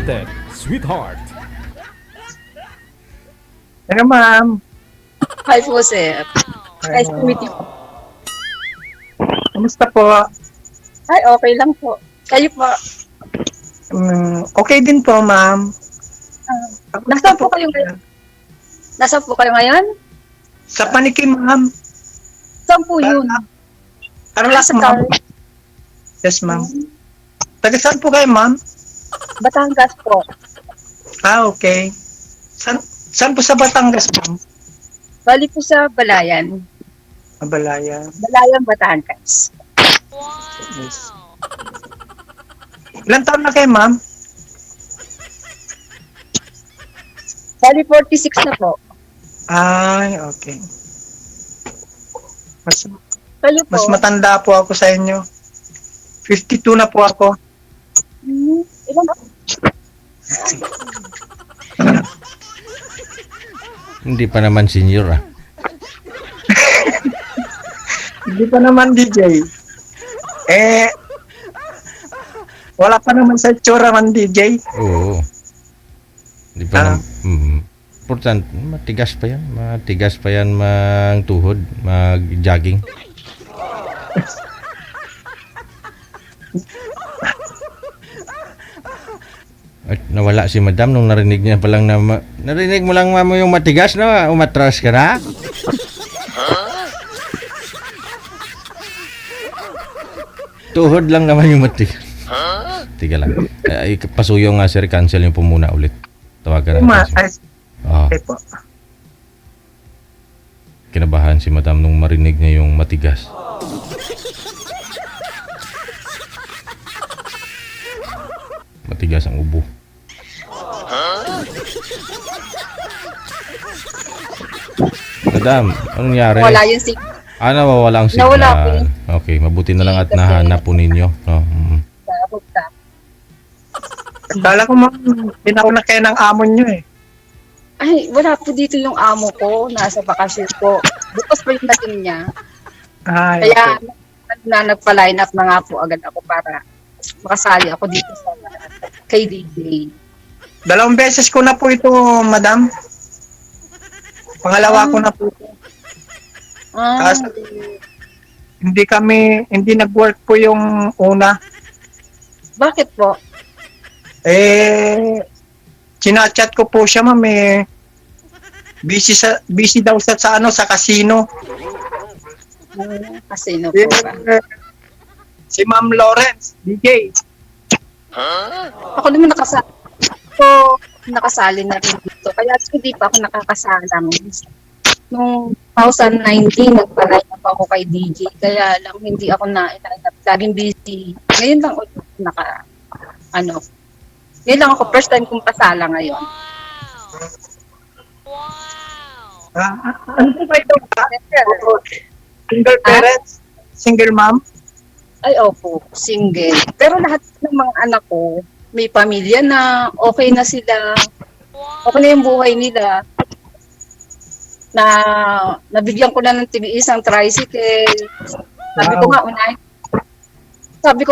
Unlimited Sweetheart. Ano, ma'am? Hi po, sir. Nice to meet you. Kumusta po? Ay, okay lang po. Kayo po. Okay din po, ma'am. Nasaan po kayo ngayon? Nasaan po kayo ngayon? Sa Paniki, ma'am. Saan po yun? Tarlac, Sa ma'am. Car- Yes, ma'am. Taga saan po kayo, ma'am? Batangas po. Okay. Saan po sa Batangas, ma'am? Bali po sa Balayan. Abalaya. Balayan, Batangas. Yes. Ilan taon na kayo, ma'am? Bali 46 na po. Ay, okay. Kayo po? Mas matanda po ako sa inyo. 52 na po ako. Ilan po? Hindi pa naman senior ah. Hindi pa naman DJ. Wala pa naman sa itsura man DJ. Oo. Hindi pa naman. Important, matigas pa yan. Matigas pa yan tuhod, mag-jogging. At nawala si madam nung narinig niya palang na narinig mo lang mamo yung matigas na umatras ka na. Tuhod lang naman yung matigas. Tiga lang. Pasuyo nga sir, cancel yung pumuna ulit. Tawagan natin. Okay po. Kinabahan si madam nung marinig niya yung matigas. Matigas ang ubo. Madam, anong nangyari? Wala yung signal. Nawawala ang signal. Nawala po. Okay, mabuti na lang at nahanap po ninyo. No? Kala ko, ma'am, pinauna kayo ng amon nyo eh. Ay, wala po dito yung amo ko. Nasa bakasyon po. Bukas pa yung dating niya. Ay, Kaya, okay. nagpa-line up na nga po agad ako para makasali ako dito sa kay DJ. 2 beses ko na po ito, madam. Pangalawa ko na po ito. Kasi hindi nag-work po yung una. Bakit po? Chinachat ko po siya, ma'am, busy daw sa casino. Casino po ba? Si Ma'am Lawrence, DJ. Ako naman nakasali na rin dito. Kaya hindi pa ako nakakasalang. Noong 2019, nagpa-line up ako kay DJ. Kaya lang hindi ako laging busy. Ngayon lang ulit ngayon lang ako, first time kong pasala ngayon. Ano po ba ito? Single parents? Single mom? Ay, opo, single. Pero lahat ng mga anak ko, may pamilya na, okay na sila. Okay na yung buhay nila. Nabigyan ko na ng isang tricycle. Sabi ko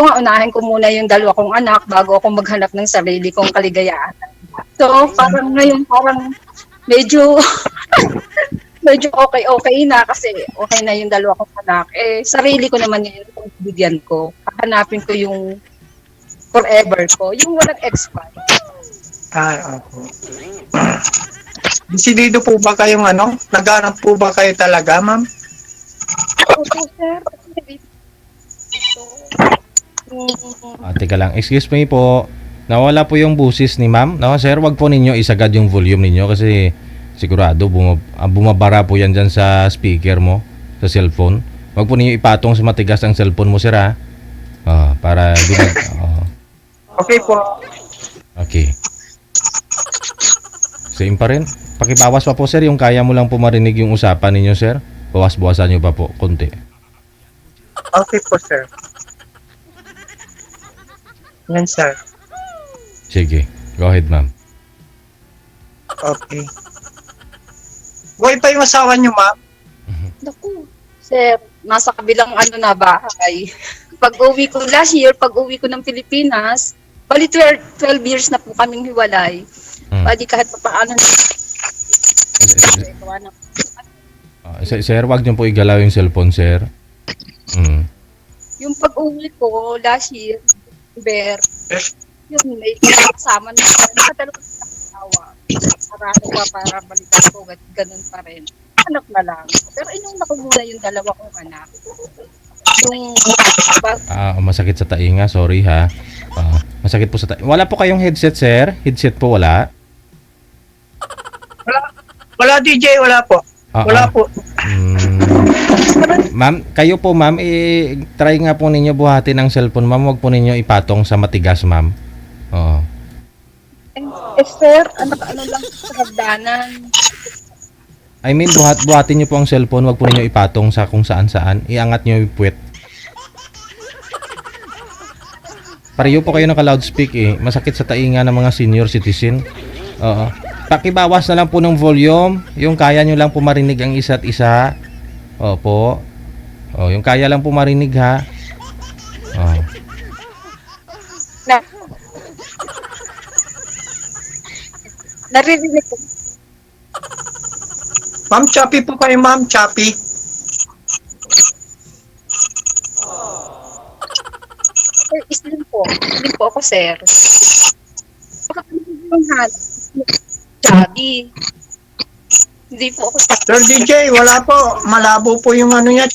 nga, unahin ko muna yung 2 kong anak bago ako maghanap ng sarili kong kaligayahan. So, parang ngayon, medyo okay na kasi okay na yung 2 kong anak. Sarili ko naman yun, bigyan ko. Hahanapin ko yung forever ko, yung walang expire. Opo. Desidido po ba kayong naghanap po ba kayo talaga, ma'am? Opo, sir. Teka lang, excuse me po. Nawala po yung busis ni ma'am. Sir, wag po ninyo isagad yung volume ninyo kasi sigurado bumabara po yan dyan sa speaker mo, sa cellphone. Wag po ninyo ipatong sa matigas ang cellphone mo, sir, ha? Para Okay po. Okay. Same pa rin. Pakibawas pa po, sir, yung kaya mo lang po marinig yung usapan ninyo, sir. Bawas-bawasan nyo pa po, konti. Okay po, sir. Yan, sir. Sige. Go ahead, ma'am. Okay. Buhay pa yung asawa niyo, ma'am? Naku, sir, nasa kabilang bahay. Pag-uwi ko last year, pag-uwi ko ng Pilipinas, Bali 12 years na po kaming hiwalay. Bali kahit pa paano gawa ng Sir, wag niyo po igalaw yung cellphone, sir. yung pag-uwi ko last year, yun, may kasama na nakatalo ko sa asawa. Sarado pa para balikan ko, ganun pa rin. Anak na lang. Pero inuna ko muna yung dalawa kong anak. Yung Masakit sa tainga, sorry ha. Masakit po sa tainga. Wala po kayong headset, sir? Headset po wala? Wala DJ, wala po. Wala po. Ma'am, kayo po ma'am, try nga po ninyo buhatin ang cellphone ma'am, wag po ninyo ipatong sa matigas ma'am. Oo. sir, ano lang sa hagdanan. I mean, buhatin niyo po ang cellphone, wag po ninyo ipatong sa kung saan-saan. Iangat niyo yung puwet. Pareho po kayo naka-loudspeak Masakit sa tainga ng mga senior citizen. Oo. Pakibawas na lang po ng volume. Yung kaya nyo lang po marinig ang isa't isa. Opo. Yung kaya lang po marinig ha. Naririnig ko. Ma'am, choppy po kayo, ma'am. Choppy. Sir, islim po. Islim po ako, sir. Baka yung hanap. Chubby. Hindi po ako Sir DJ, wala po. Malabo po yung ano niya.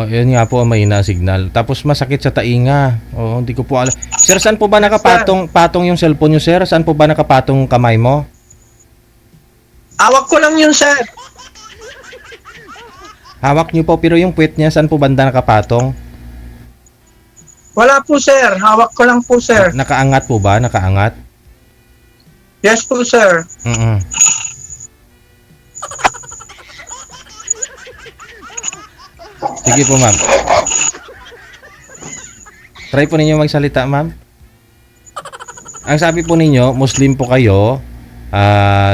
Yun nga po ang mahina signal. Tapos masakit sa tainga. Hindi ko po alam. Sir, saan po ba nakapatong yung cellphone nyo, sir? Saan po ba nakapatong kamay mo? Awak ko lang yun, sir. Hawak nyo po, pero yung puwet niya, saan po banda nakapatong? Wala po, sir. Hawak ko lang po, sir. Nakaangat po ba? Nakaangat? Yes po, sir. Sige po, ma'am. Try po ninyo magsalita, ma'am. Ang sabi po ninyo, Muslim po kayo.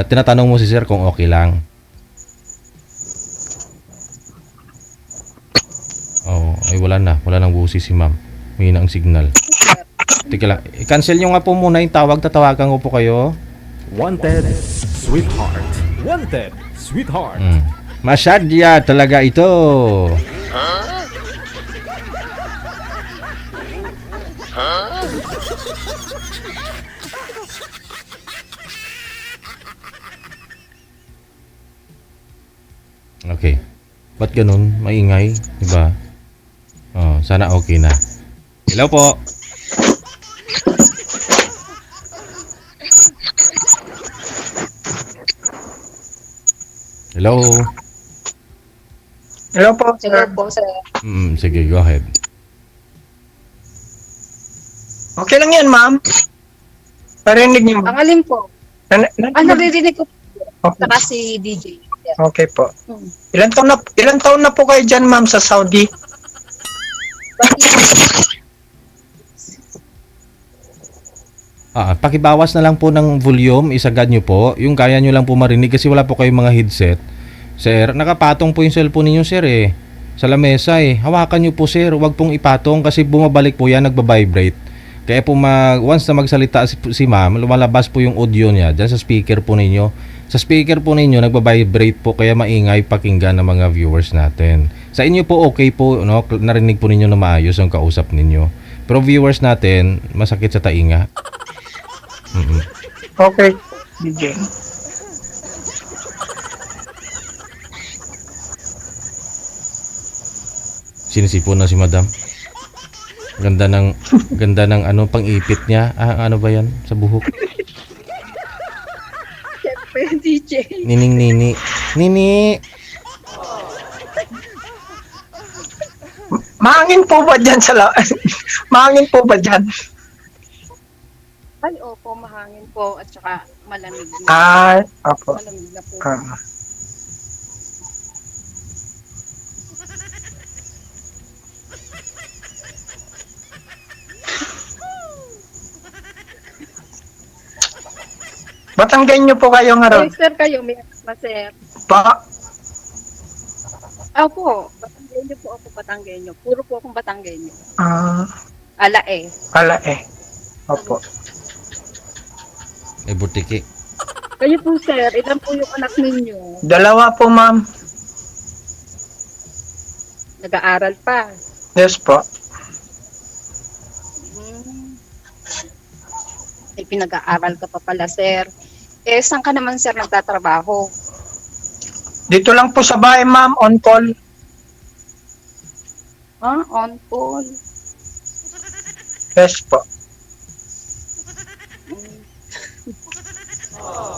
Tinatanong mo si sir kung okay lang. Ay wala na. Wala nang busi si ma'am. May ang signal. Teka lang. I-cancel nyo nga po muna yung tawag. Tatawagan ko po kayo. Wanted, sweetheart. Wanted, sweetheart. Masadya talaga ito. Okay. Ba't ganun? Maingay, diba? Sana okay na. Hello po. Hello. Hello po, sir sir. po, sir. Sige, go ahead. Okay lang yan, ma'am. Parinig niyo, Ang ma'am. alin po. Naririnig ko po. Okay. Saka si DJ. Okay po. Ilan taon na po kayo dyan, ma'am, sa Saudi? Pakibawas na lang po ng volume, isagad nyo po. Yung kaya nyo lang po marinig kasi wala po kayong mga headset. Sir, nakapatong po yung cellphone ninyo, sir sa lamesa Hawakan nyo po, sir. Huwag pong ipatong kasi bumabalik po yan, nagbabibrate. Kaya po once na magsalita si ma'am, lumalabas po yung audio niya dyan sa speaker po ninyo. Sa speaker po ninyo, nagbabibrate po kaya maingay pakinggan ng mga viewers natin. Sa inyo po okay po, no? Narinig po ninyo na maayos ang kausap ninyo. Pero viewers natin, masakit sa tainga. Okay, DJ. Sinisipon na si madam. Ganda ng ano pang-ipit niya. Ano ba 'yan sa buhok? Siyempre, DJ. Nining nini. Nini. Mahangin po ba dyan Mahangin po ba dyan? Ay, opo, mahangin po at saka malamig na. Opo. Malamig na po. Batanggenyo po kayo nga ron? Sir, kayo, may anak na, sir. Pa? Opo, Batanggenyo po ako, Batanggenyo. Puro po akong Batanggenyo. Ala Ala eh. Opo. May butiki. Kayo po, sir, ilan po yung anak ninyo? 2 po, ma'am. Nag-aaral pa. Yes po. Hmm. Ay, pinag-aaral ka pa pala, sir. Eh, saan ka naman, sir, nagtatrabaho? Dito lang po sa bahay, ma'am, on call. On call. Yes po.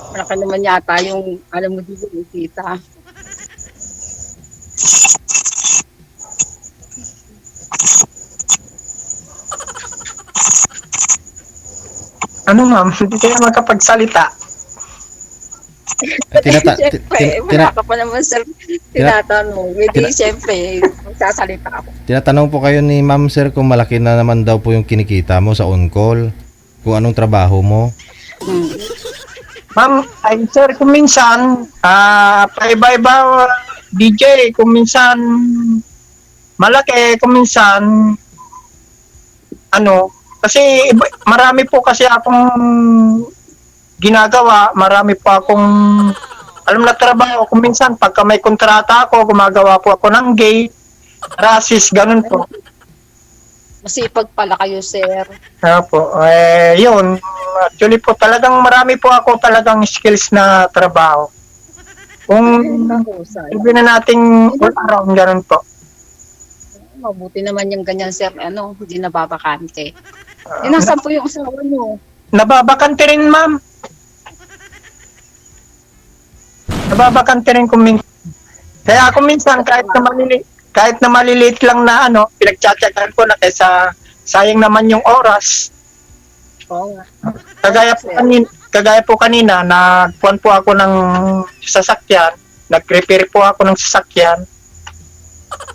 Malaki naman yata yung, alam mo, dito yung kita. Ano, ma'am? Hindi kayo magkapagsalita. Siyempre, wala ka pa naman, sir, tinatanong. Hindi, siyempre, magsasalita ako. Tinatanong po kayo ni ma'am sir kung malaki na naman daw po yung kinikita mo sa on-call. Kung anong trabaho mo. Hmm. Ma'am, ay sir, kung minsan, paiba-iba, DJ, kung minsan, malaki, kung minsan, kasi marami po kasi akong ginagawa, marami po akong, alam na trabaho, kung minsan, pagka may kontrata ako, gumagawa po ako ng gate, rasis, ganun po. Masipag pala kayo, sir. Po, yun. Actually po, talagang marami po ako talagang skills na trabaho. Kung Mahusay. sabihin na nating all around, ganun po. Mabuti naman yung ganyan, sir. Hindi nababakante. Nasaan po yung asawa niyo? Nababakante rin, ma'am. Nababakante rin kung minsan. Kaya kung minsan, kahit na maliliit lang na pinagtsatsagaan ko na kaysa sayang naman yung oras. Oo nga. Kagaya po kanina, nagpuan po ako ng sasakyan, nag-prepare po ako ng sasakyan.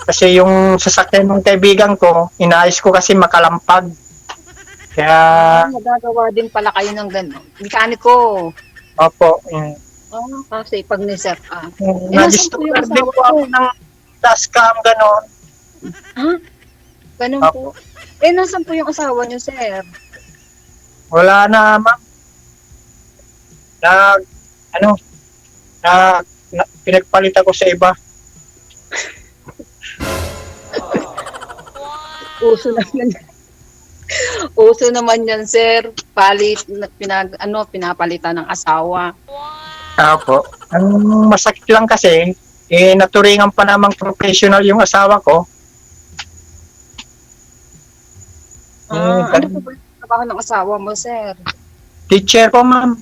Kasi yung sasakyan ng kaibigan ko, inaayos ko kasi makalampag. Kaya, Nagagawa din pala kayo ng gano'n. Mekaniko. opo, yun. Kasi pag ni-sir Nag-start din po ako ng dashcam, gano'n. Ganun po. Nasaan po yung asawa niyo, sir? Wala na, ma'am. Pinagpalit ako sa iba. Uso naman. Uso naman yan, sir. Pinapalitan ng asawa. Opo. Ang masakit lang kasi, naturingan pa namang professional yung asawa ko. Ano po ba yung trabaho ng asawa mo, sir? Teacher po, ma'am.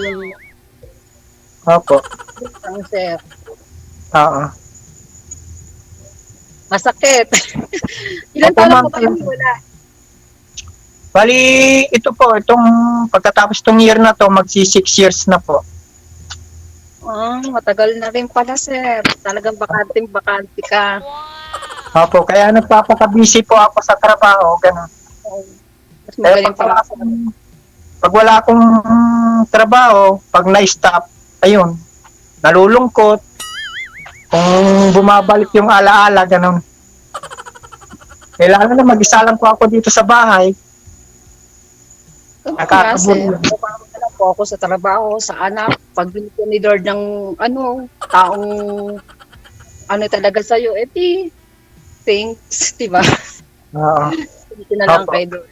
Yun Opo. lang, sir. Oo. Masakit. Ilan Opo, taon na ma'am. po kayo wala? Bali, itong pagkatapos tong year na to, magsi 6 years na po. Matagal na rin pala, sir. Talagang bakante ka. Opo, kaya nagpapaka-busy po ako sa trabaho, gano'n. Mas magaling pala. Pag wala akong trabaho, pag na-stop, ayun, nalulungkot. Kung bumabalik yung alaala, gano'n. Kailangan na mag-isa lang po ako dito sa bahay. Nakakabuli. Wala po ako sa trabaho, sa anak. Pag binigyan ni Lord ng taong talaga sa'yo, thanks, diba? Oo. Hindi na lang Opo. kay Lord.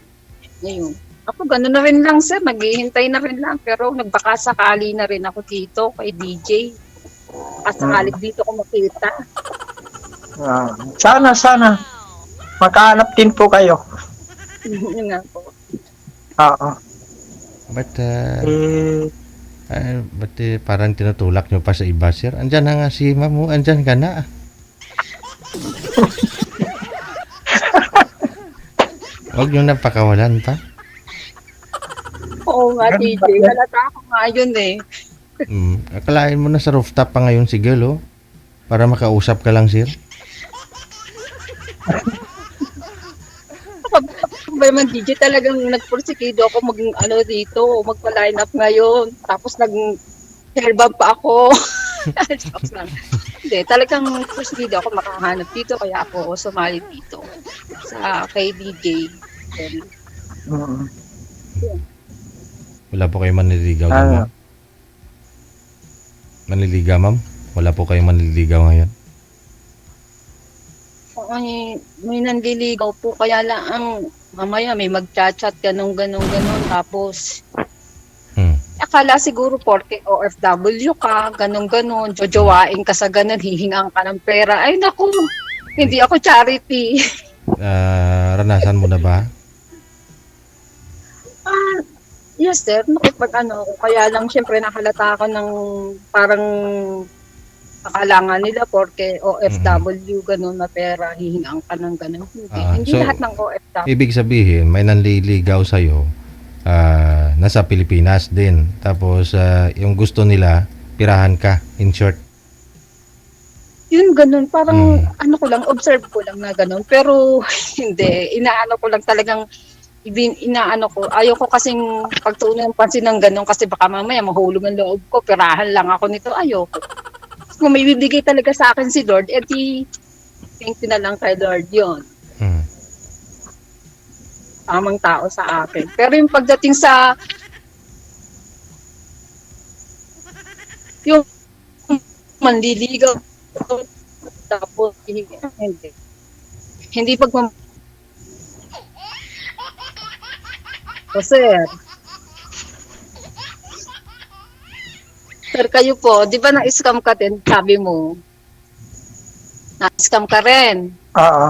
Ngayon. Ako, gano'n na rin lang, sir. Naghihintay na rin lang. Pero nagbakasakali na rin ako dito kay DJ. Kasakali dito ko makita. Sana. Makahanap din po kayo. Yun nga po. Oo. But, Eh, parang tinutulak nyo pa sa iba, sir. Andyan na nga si ma'am mo. Andyan ka na. Huwag nyo na pakawalan pa. Oo nga, DJ. Halata ako nga yun eh. Akalain mo na sa rooftop pa ngayon si girl, oh. Para makausap ka lang, sir. Ba naman, DJ, talagang nagporsikido ako magpa-line up ngayon. Tapos nag-hairbomb pa ako. Jokes lang. Hindi, talagang porsikido ako makahanap dito. Kaya ako sumali dito sa kay DJ. mm. Wala po kayong manliligaw dyan, Ah. ma'am? Manliligaw, ma'am? Wala po kayong manliligaw ngayon? May nanliligaw po, kaya lang ang mamaya may mag-chat-chat, ganun. Tapos, akala siguro porke OFW ka, ganun. Jojowain ka sa ganun, hihingaan ka ng pera. Ay, naku, hindi ako charity. Ranasan mo na ba? Yes, sir. Nakipag kaya lang syempre nakalata ako ng parang akalangan nila porke OFW, ganun na pera, hihingaan ka ng ganun. Hindi so, lahat ng OFW. Ibig sabihin, may nanliligaw sa'yo, nasa Pilipinas din. Tapos, yung gusto nila, pirahan ka, in short. Yun, ganun. Parang, ko lang, observe ko lang na ganun. Pero, hindi. Inaano ko lang talagang, ayaw ko kasing pagtuunan ng pansin ng ganun kasi baka mamaya mahulog ang loob ko, pirahan lang ako nito, ayaw ko. Kung may bibigay talaga sa akin si Lord, edi, thank you na lang kay Lord yun. Tamang tao sa akin. Pero yung pagdating sa, yung manliligaw, tapos, hindi sir. Sir, kayo po, di ba na-scam ka din, sabi mo? Na-scam ka rin. Oo.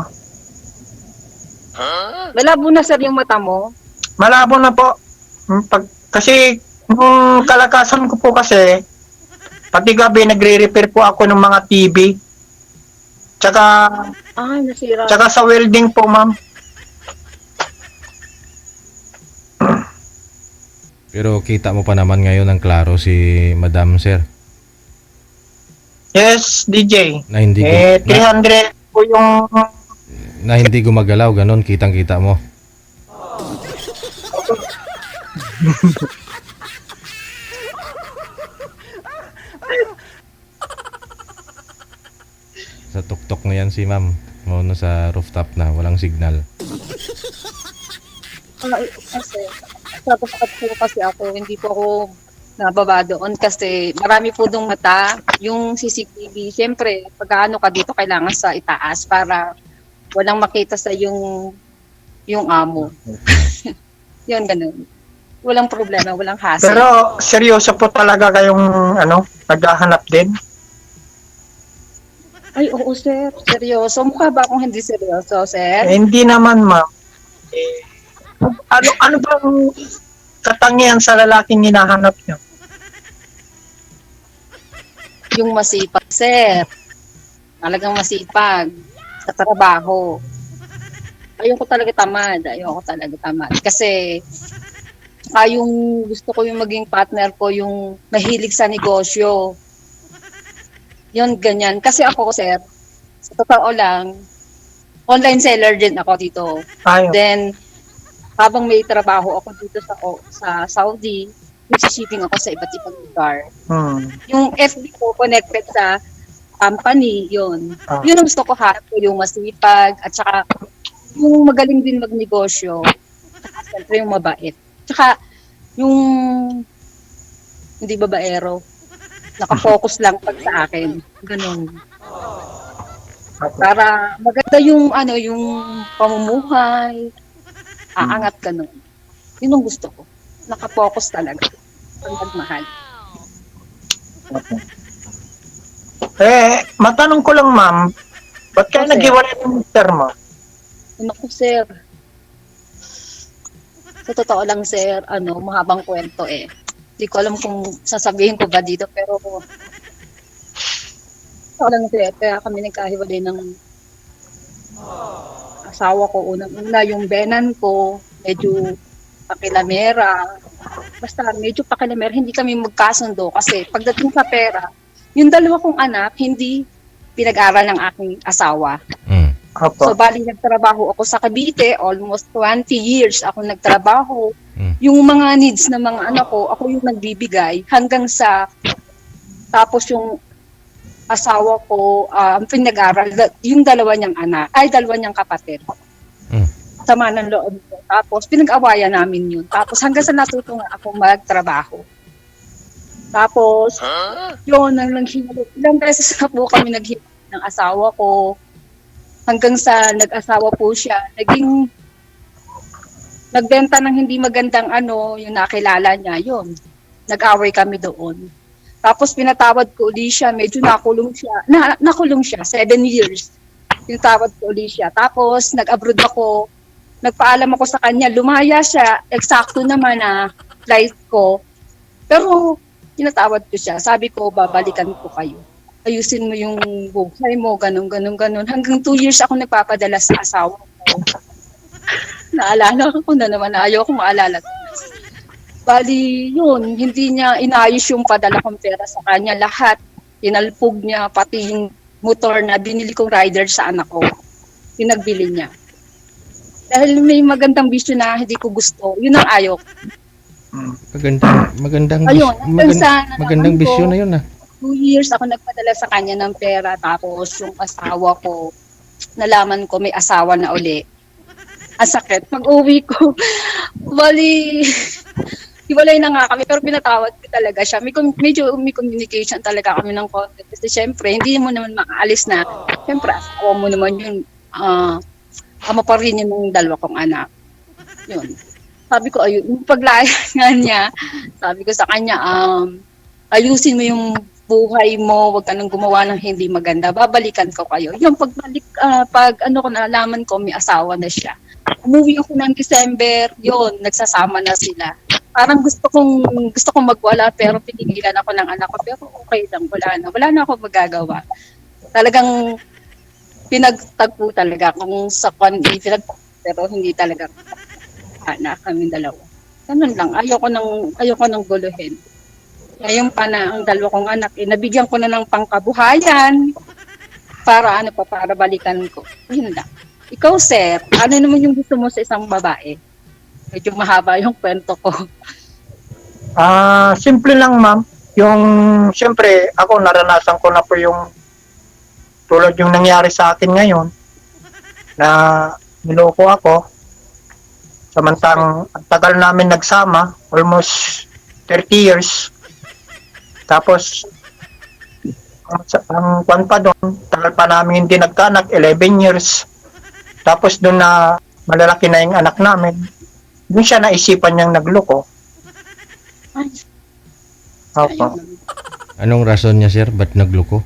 Malabo na sir yung mata mo. Malabo na po. Kasi, nung kalakasan ko po kasi, pati gabi nagre-repair po ako ng mga TV. Nasira. Tsaka sa welding po, ma'am. Pero kita mo pa naman ngayon ng klaro si Madam, sir. Yes, DJ. Na hindi, 300 po yung... na hindi gumagalaw, ganun, kitang-kita mo. Sa tuktok na yan si ma'am. Muna sa rooftop na, walang signal. Kasi ako, hindi po ako nababa doon kasi marami po dong mata. Yung CCTV, syempre, pag ano ka dito, kailangan sa itaas para walang makita sa yung amo. Yun, ganun. Walang problema, walang hassle. Pero seryoso po talaga kayong naghahanap din? Ay, oo, sir. Seryoso. Mukha ba akong hindi seryoso, sir? Hindi naman, ma'am. Ano bang katangian sa lalaking hinahanap niyo? Yung masipag, sir. Talagang masipag sa trabaho. Ayoko talaga tamad. Kasi yung gusto ko yung maging partner ko, yung mahilig sa negosyo. Yun, ganyan. Kasi ako, sir, sa totoo lang, online seller din ako dito. Then, habang may trabaho ako dito sa Saudi, shipping ako sa iba't ibang lugar. Yung FB ko connected sa company, yun. Yun ang gusto ko, yung masipag, at saka yung magaling din magnegosyo, at siyempre yung mabait. Tsaka yung hindi babaero, nakafocus lang pag sa akin. Ganun. Para maganda yung yung pamumuhay, aangat ganun. Yun ang gusto ko. Nakafocus talaga. Pagmahal. Matanong ko lang, ma'am, ba't kayo Sir. nag-iwalay ng mister mo? Naku, sir. Sa totoo lang, sir, mahabang kwento eh. Hindi ko alam kung sasabihin ko ba dito, pero lang, sir, kaya kami nagkahiwalay ng asawa ko. Unang-una, yung benan ko, medyo pakilamera. Basta medyo pakilamera, hindi kami magkasundo kasi pagdating sa pera, yung dalawa kong anak, hindi pinag-aral ng aking asawa. So, bali nagtrabaho ako sa Cavite, almost 20 years ako nagtrabaho. Yung mga needs ng mga anak ko, ako yung nagbibigay hanggang sa, tapos yung asawa ko, pinag-aral, yung dalawa niyang kapatid. Sama ng loob ko. Tapos pinag-awayan namin yun. Tapos hanggang sa natuto nga ako magtrabaho. Tapos, yun, ilang beses na po kami naghiwalay ng asawa ko. Hanggang sa nag-asawa po siya, nagbenta ng hindi magandang yung nakilala niya, yun. Nag-away kami doon. Tapos pinatawad ko uli siya, medyo nakulong siya, 7 years. Pinatawad ko uli siya. Tapos nag-abroad ako, nagpaalam ako sa kanya, lumaya siya, eksakto naman na flight ko. Pero pinatawad ko siya, sabi ko, babalikan ko kayo. Ayusin mo yung buhay mo, ganun. Hanggang 2 years ako nagpapadala sa asawa ko. Naalala ko na naman na ayaw ko maalala. Bali, yun, hindi niya inayos yung padala kong pera sa kanya. Lahat, inalpog niya, pati yung motor na binili kong rider sa anak ko. Pinagbili niya. Dahil may magandang bisyo na hindi ko gusto, yun ang ayaw ko. Magandang bisyo na yun 2 years ako nagpadala sa kanya ng pera, tapos yung asawa ko, nalaman ko may asawa na uli. Ang sakit. Pag-uwi ko, bali, hiwalay na nga kami, pero pinatawad ko talaga siya. Medyo may communication talaga kami ng konti. Kasi syempre, hindi mo naman makaalis na, syempre, asawa mo naman yun, ama pa rin yun ng dalawa kong anak. Yun. Sabi ko, ayun, yung paglaya nga niya, sabi ko sa kanya, ayusin mo yung buhay mo, wag ka nang gumawa ng hindi maganda, babalikan ko kayo. Yung pagbalik, ko nalaman ko, may asawa na siya. Umuwi ako ng December, yun, nagsasama na sila. Parang gusto kong magwala, pero pinigilan ako ng anak ko, pero okay lang, wala na ako magagawa. Talagang pinagtagpo talaga kung sa pero hindi talaga anak kami dalawa. Ganun lang, ayoko nang guluhin. Ngayon pa na ang dalawa kong anak, nabigyan ko na ng pangkabuhayan para balikan ko. Yun lang. Ikaw, sir, ano naman yung gusto mo sa isang babae? Medyo mahaba yung kwento ko. Simple lang, ma'am. Yung, siyempre, ako naranasan ko na po yung tulad yung nangyari sa akin ngayon na niloko ako. Samantang ang tagal namin nagsama, almost 30 years. Tapos, ang kwan pa doon, tagal pa namin hindi nagkanak, 11 years. Tapos doon na malalaki na yung anak namin, doon siya naisipan niyang nagloko. Opo. Anong rason niya, sir? Ba't nagloko?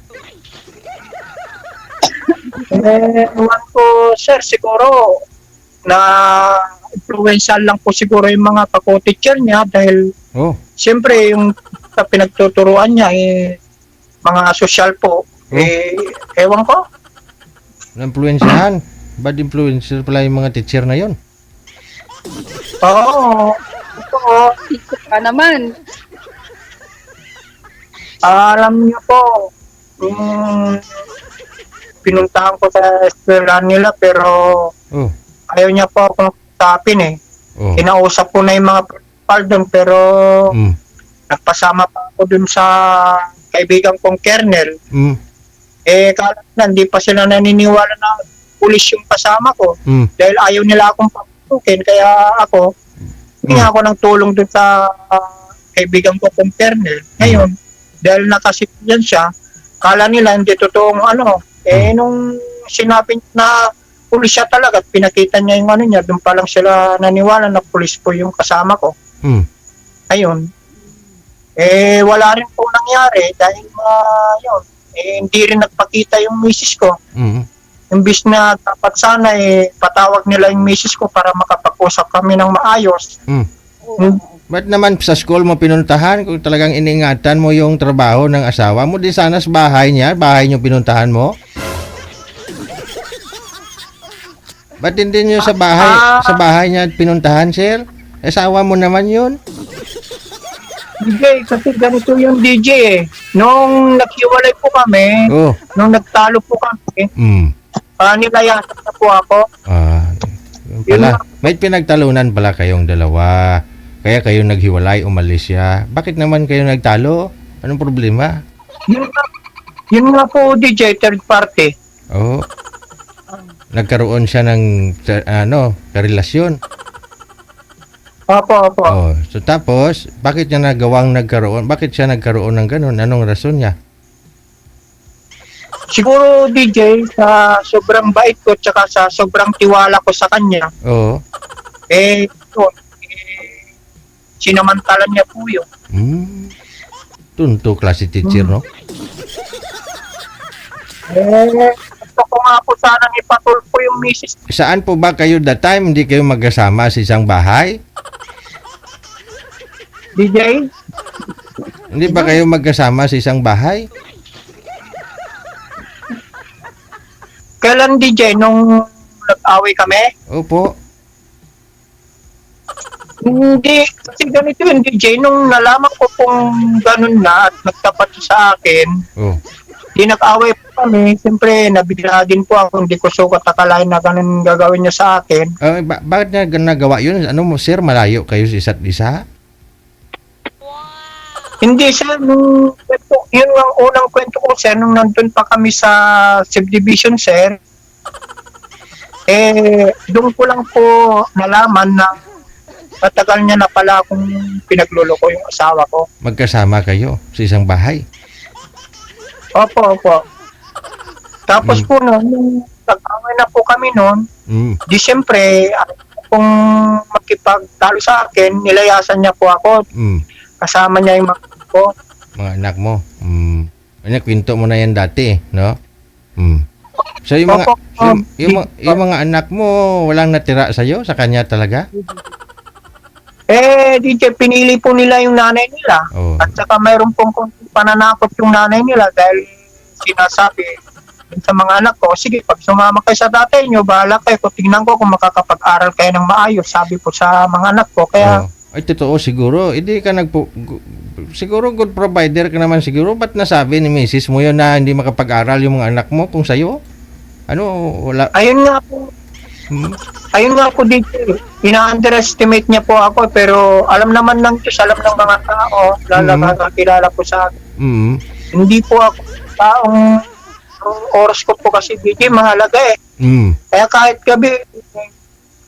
Ewan ko, sir, siguro na influential lang po siguro yung mga kako-teacher niya dahil siyempre yung sa pinagtuturuan niya mga social po. Ewan ko. Na-influensyahan? Bad influencer pala yung mga teacher na yon? Oo. Ikaw ka naman. Alam niyo po, pinuntahan ko sa eskwela nila pero ayaw niya po akong tapin Kinausap ko na yung mga principal doon pero nagpasama pa ako doon sa kaibigan kong kernel. Kala na, hindi pa sila naniniwala na pulis yung kasama ko. Dahil ayaw nila akong paputukin. Kaya ako, hindi ako ng tulong doon sa kaibigan ko kong kernel. Ngayon, dahil nakasipyan siya, kala nila hindi totoong nung sinabi na pulis siya talaga at pinakita niya yung niya, doon pa lang sila naniwala na pulis po yung kasama ko. Ayun. Wala rin po nangyari dahil hindi rin nagpakita yung misis ko. Imbis na dapat sana patawag nila yung misis ko para makapag-usap kami ng maayos. Ba't naman sa school mo pinuntahan kung talagang iniingatan mo yung trabaho ng asawa mo? Di sana sa bahay niyo pinuntahan mo? Ba't hindi niyo sa bahay niya pinuntahan, sir? Asawa mo naman yun? DJ, kasi ganito yung DJ Nung naghiwalay po kami, nung nagtalo po kami, nilayasan na po ako. May pinagtalunan pala kayong dalawa. Kaya kayo naghiwalay, umalis siya. Bakit naman kayo nagtalo? Anong problema? Yun nga po, DJ, third party. Nagkaroon siya ng karelasyon. Opo, opo. Oh, so tapos, bakit niya nagkaroon? Bakit siya nagkaroon ng ganun? Anong rason niya? Siguro DJ, sa sobrang bait ko tsaka sa sobrang tiwala ko sa kanya, Oo. yun, sinamantalan niya po yun. Tunto klase teacher, no? Gusto ko nga po sanang ipatulpo yung misis. Saan po ba kayo that time? Hindi kayo magkasama sa isang bahay? DJ, Hindi ba kayo magkasama sa isang bahay? kailan DJ, nung nag-away kami? Opo. Hindi, kasi ganito yun DJ, nung nalaman ko kung ganun na at nagtapat siya sa akin, Oh. di nag-away po kami, siyempre nabigla din po ako, hindi ko sukat akalain na ganun gagawin niya sa akin. Bakit niya nagawa yun? Ano mo, sir? Malayo kayo sa isa't isa? Hindi sir, yun ang unang kwento ko sir, nung nandun pa kami sa subdivision sir, doon ko lang po nalaman na matagal niya na pala akong pinagluloko yung asawa ko. Magkasama kayo sa isang bahay? Opo, opo. Tapos po nung nag-away na po kami noon, di siyempre, kung makipagtalo sa akin, nilayasan niya po ako. Kasama niya yung mga ko. Mga anak mo? Ano, kwento mo na yan dati, no? So yung mga, Opo, yung mga anak mo, walang natira sa'yo? Sa kanya talaga? DJ, pinili po nila yung nanay nila. Oh. At saka mayroon pong konting pananakot yung nanay nila dahil sinasabi sa mga anak ko, sige, pag sumama kayo sa tatay nyo, bahala kayo. Tingnan ko kung makakapag-aral kayo ng maayos, sabi po sa mga anak ko. Kaya, Ay, totoo siguro. Hindi ka siguro good provider ka naman siguro. Ba't nasabi ni Mrs. mo yun na hindi makapag-aral yung mga anak mo kung sa'yo? Ano, wala? ayun nga po dito. Ina-underestimate niya po ako, pero alam naman ng Diyos, alam ng mga tao, nakakakilala po sa akin. Hindi po ako taong oras ko po kasi DJ, mahalaga eh. Kaya kahit gabi,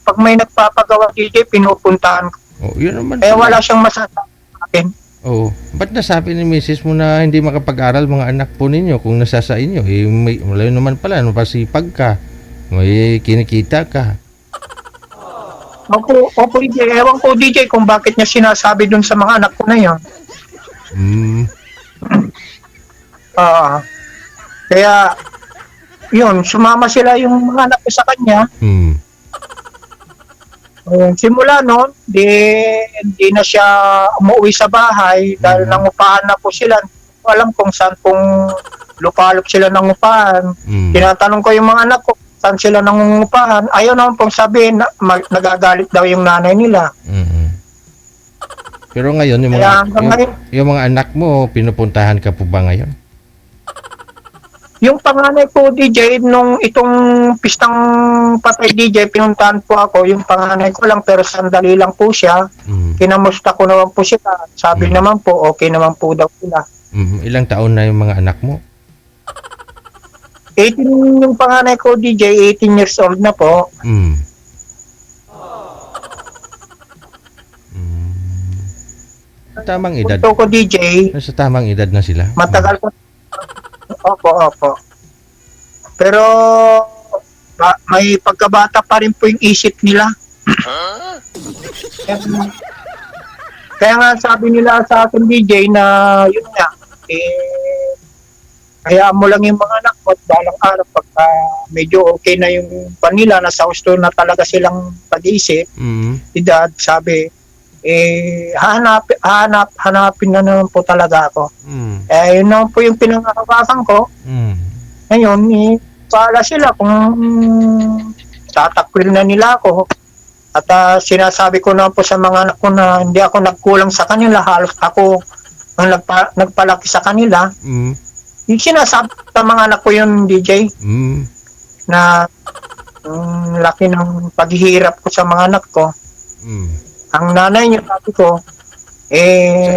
pag may nagpapagawa DJ, pinupuntahan ko. Oh, yun naman. Kaya wala siyang masasabi sa akin. Oh, ba't nasabi ni Mrs. mo na hindi makapag-aral mga anak po ninyo kung nasa sa inyo? Malayo naman pala, masipag ka. May kinikita ka. Opo, DJ. Ewan ko, DJ, kung bakit niya sinasabi dun sa mga anak ko na yun. Kaya, yun, sumama sila yung mga anak ko sa kanya. Simula noon, di na siya umuwi sa bahay dahil nangupahan na po sila. Alam kung saan pong lupalop sila nangupahan. Tinatanong ko yung mga anak ko, saan sila nangungupahan. Ayaw naman pong sabihin na nagagalit daw yung nanay nila. Pero ngayon, yung mga anak mo, pinupuntahan ka po ba ngayon? Yung panganay ko, DJ, nung itong pistang patay DJ, pinuntahan po ako, yung panganay ko lang, pero sandali lang po siya. Kinamusta ko naman po siya. Sabi naman po, okay naman po daw sila. Ilang taon na yung mga anak mo? 18 yung panganay ko, DJ, 18 years old na po. Tamang edad. Punto ko, DJ, Sa tamang edad na sila. matagal ko. Opo. Pero may pagkabata pa rin po yung isip nila. Kaya nga sabi nila sa akin, DJ, na yun nga, hayaan mo lang yung mga anak mo at balang araw pagka medyo okay na yung panila, nasa gusto na talaga silang pag-iisip, edad, sabi, hanapin na naman po talaga ako. Yun naman po yung pinangakawasan ko. Ngayon, paala sila kung tatakwil na nila ako. At sinasabi ko naman po sa mga anak ko na hindi ako nagkulang sa kanila. Halos ako ang nagpalaki sa kanila. Yung sinasabi sa mga anak ko yun, DJ, na laki ng paghihirap ko sa mga anak ko. Ang nanay niya, sabi ko,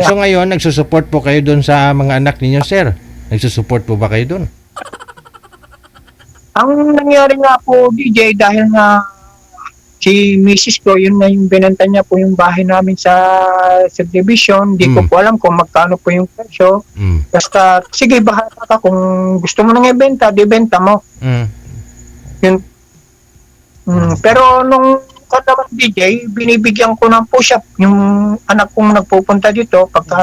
so ngayon, nagsusupport po kayo doon sa mga anak ninyo, sir? Nagsusupport po ba kayo doon? ang nangyari nga po, DJ, dahil nga si Mrs. ko, yun na yung binenta niya po yung bahay namin sa subdivision. Hindi ko Mm. po alam kung magkano po yung presyo. Basta, sige, bahala ka. Kung gusto mo nang ibenta, di benta mo. Mm. Yun. Pero nung naman DJ, binibigyan ko ng push-up yung anak kong nagpupunta dito pagka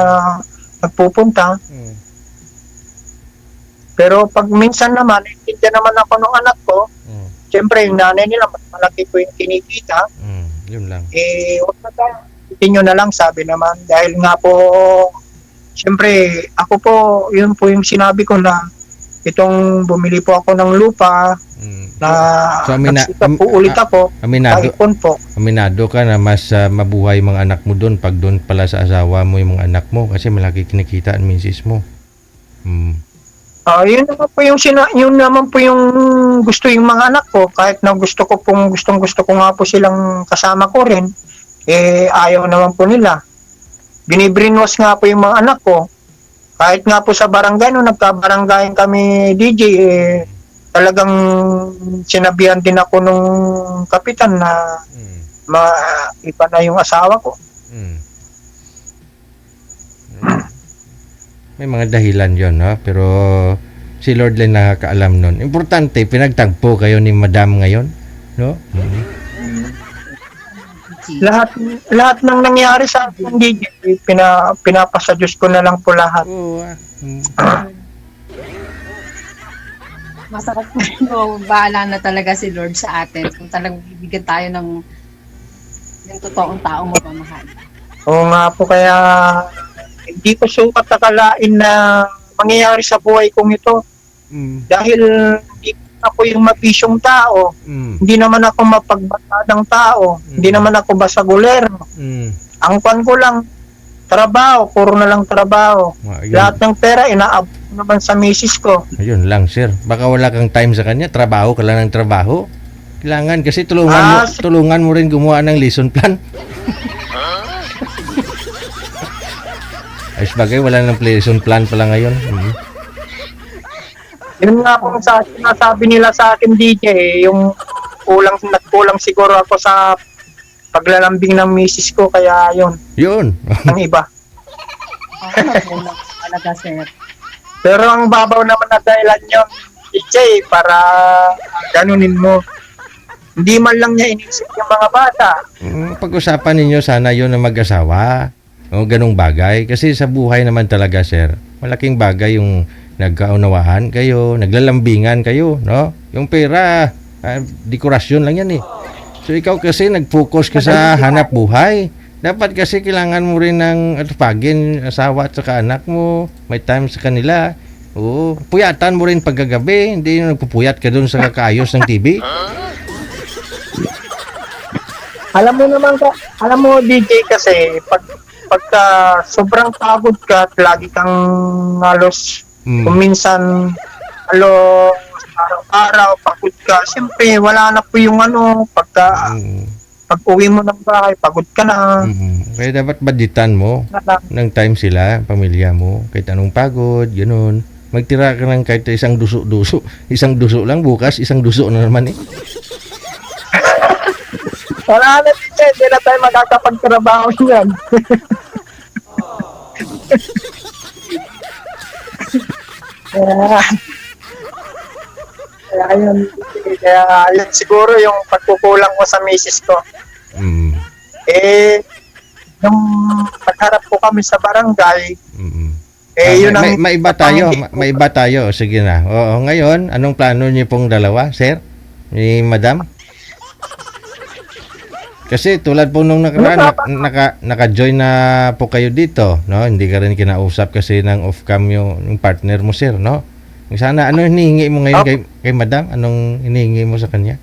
nagpupunta. Pero pag minsan naman, hindi naman ako ng anak ko, siyempre yung nanay nila, mas malaki po yung kinikita, Yun lang. huwag na tayo. Itin nyo na lang, sabi naman. Dahil nga po, siyempre, ako po, yun po yung sinabi ko na itong bumili po ako ng lupa, na So, nagsikap po ulit ako, taipon po. Aminado ka na mas mabuhay mga anak mo doon pag doon pala sa asawa mo yung mga anak mo kasi malaki kinikita ang misis mo. Yun naman po yung yun naman po yung gusto yung mga anak ko, kahit na gusto ko nga po silang kasama ko rin, ayaw naman po nila. Binibrainwash nga po yung mga anak ko. Kahit nga po sa barangay, nung nagkabaranggayan kami DJ, talagang sinabihan din ako nung kapitan na iba na yung asawa ko. May mga dahilan yon, no? Pero si Lord lang nakakaalam nun. Importante, pinagtagpo kayo ni Madam ngayon, no? Lahat ng nangyari sa akin, DJ, pinapasa Diyos ko na lang po lahat. Oo. Masarap po. Bahala na talaga si Lord sa atin. Kung talagang bibigyan tayo ng totoong taong mapamahal. Oo nga po, kaya hindi ko sukat akalain na mangyayari sa buhay kong ito. Dahil hindi ako yung mapisyong tao. Hindi naman ako mapagbatadang tao. Hindi naman ako basagulero. Ang kwan ko lang, trabaho. Puro na lang trabaho. Lahat ng pera, inaabot naman sa misis ko. Ayun lang, sir. Baka wala kang time sa kanya. Trabaho ka lang ng trabaho. Kailangan kasi tulungan mo rin gumawa ng lesson plan. Ay, bagay, wala nang lesson plan pala ngayon. Yun nga po sa sinasabi nila sa akin, DJ, yung nagkulang siguro ako sa paglalambing ng misis ko, kaya yun. Yun. Ang iba. Talaga, sir. Pero ang babaw naman na dahilan yun, DJ, para ganunin mo. Hindi man lang niya inisip yung mga bata. Pag-usapan ninyo sana yun na mag-asawa. O ganung bagay. Kasi sa buhay naman talaga, sir, malaking bagay yung nagkaunawahan kayo, naglalambingan kayo, no? Yung pera, dekorasyon lang yan eh. So ikaw kasi nag-focus ka sa hanap buhay. Dapat kasi kailangan mo rin ng atupagin asawa at saka anak mo. May time sa kanila. Oo. Puyatan mo rin pagkagabi. Hindi yung nagpupuyat ka dun sa kakaayos ng TV. Alam mo DJ, kasi pagka sobrang pagod ka at lagi kang halos kung minsan araw-araw pagod ka, siyempre wala na po yung pag uwi mo ng bahay, pagod ka na. Kaya dapat baditan mo ng time sila, pamilya mo, kahit anong pagod, ganoon. Magtira ka ng kahit isang duso-duso. Isang duso lang, bukas isang duso na naman eh. Wala na din, hindi na tayo magkakapagtrabaho yan. Kaya yun siguro yung pagkukulang ko sa misis ko. Nung nagharap po kami sa barangay, yun ang... May iba tayo. Sige na. Oo, ngayon, anong plano niyo pong dalawa, sir? Ni Madam? Kasi tulad po nung nakaraan, naka-join na po kayo dito, no? Hindi ka rin kinausap kasi ng off-cam yung partner mo, sir, no? Sana, ano hinihingi mo ngayon kay Madam? Anong hinihingi mo sa kanya?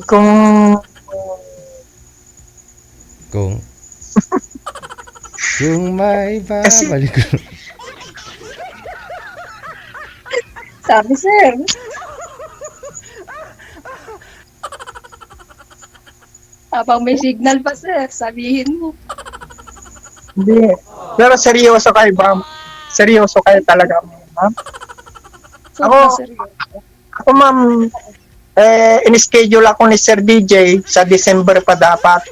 Kung may babalik ko. Sabi, sir. Habang may signal pa, sir, sabihin mo. Hindi. Pero seryoso kayo, ma'am. Seryoso kayo talaga, ma'am. Ako, ma'am, in-schedule ako ni Sir DJ sa December pa dapat.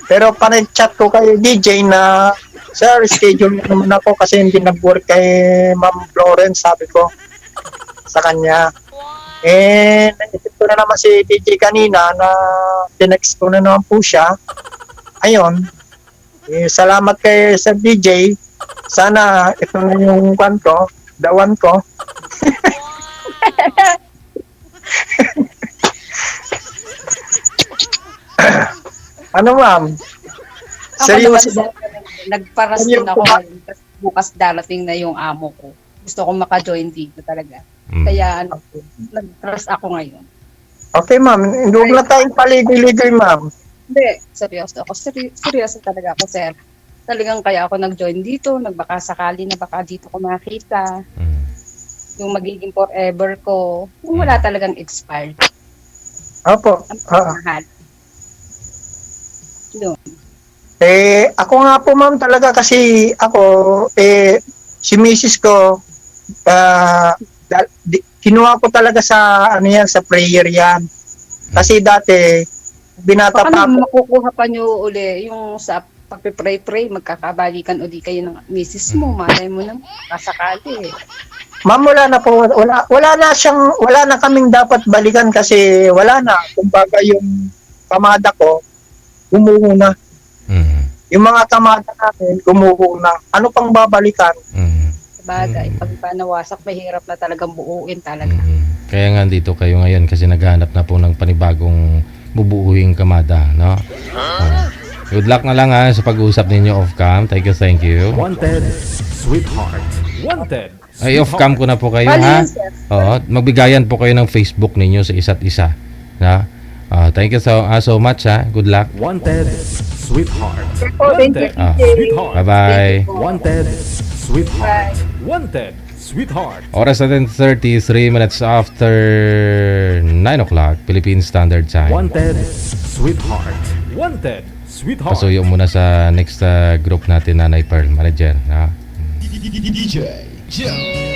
Pero pa-chat ko kay DJ na, Sir, schedule mo naman ako kasi hindi nag-work kay Ma'am Florence, sabi ko sa kanya. Naisip ko na naman si DJ kanina na tinext ko na naman po siya. Ayun, salamat kay Sir DJ. Sana ito na yung dawan ko. Ano ma'am? Ako Seryoso naman, nagparas Ano din yung ako kuma- ngayon kasi bukas darating na yung amo ko. Gusto ko maka-join dito talaga. Mm. Kaya nag-trust ako ngayon. Okay ma'am, huwag na tayong paligoy-ligoy ma'am. Hindi, seryoso ako. Seryoso talaga ako, sir. Talagang kaya ako nag-join dito, nagbaka sakali na baka dito ko makita. Mm. Yung magiging forever ko, yung wala talagang expired. Opo. Ang Ah. mahal. Yun. Ako nga po ma'am talaga kasi ako, si Mrs. ko, kinuha ko talaga sa, sa prayer yan. Kasi dati, binata Baka pa naman ako. makukuha pa nyo uli yung sa pagpipray-pray, magkakabalikan uli kayo ng misis mo, malay mo na, kasakali eh. Ma'am, wala na kaming dapat balikan kasi wala na. Kumbaga yung kamada ko, umuho na. Mm. Yung mga kamada natin, umuho na. Ano pang babalikan? Mm. Sabagay, pag panawasak, mahirap na talagang buuin talaga. Mm. Kaya nga dito kayo ngayon kasi naghahanap na po ng panibagong bubuuing kamada, no? Good luck na lang sa pag-uusap ninyo off-cam. Thank you. Wanted, sweetheart. Wanted, Ay, off-cam ko na po kayo, Bali ha? yun, sir. Oo, magbigayan po kayo ng Facebook ninyo sa isa't isa. Na? Thank you so much, ha? Good luck. Wanted, sweetheart. Thank you, Wanted, Ah. sweetheart. Bye-bye. Wanted, sweetheart. Bye. Wanted, sweetheart. Oras natin 33 minutes after 9 o'clock, Philippine Standard Time. Wanted, sweetheart. Wanted, sweetheart. Pasuyo muna sa next group natin, Nanay Pearl, manager. Ha? DJ Joe.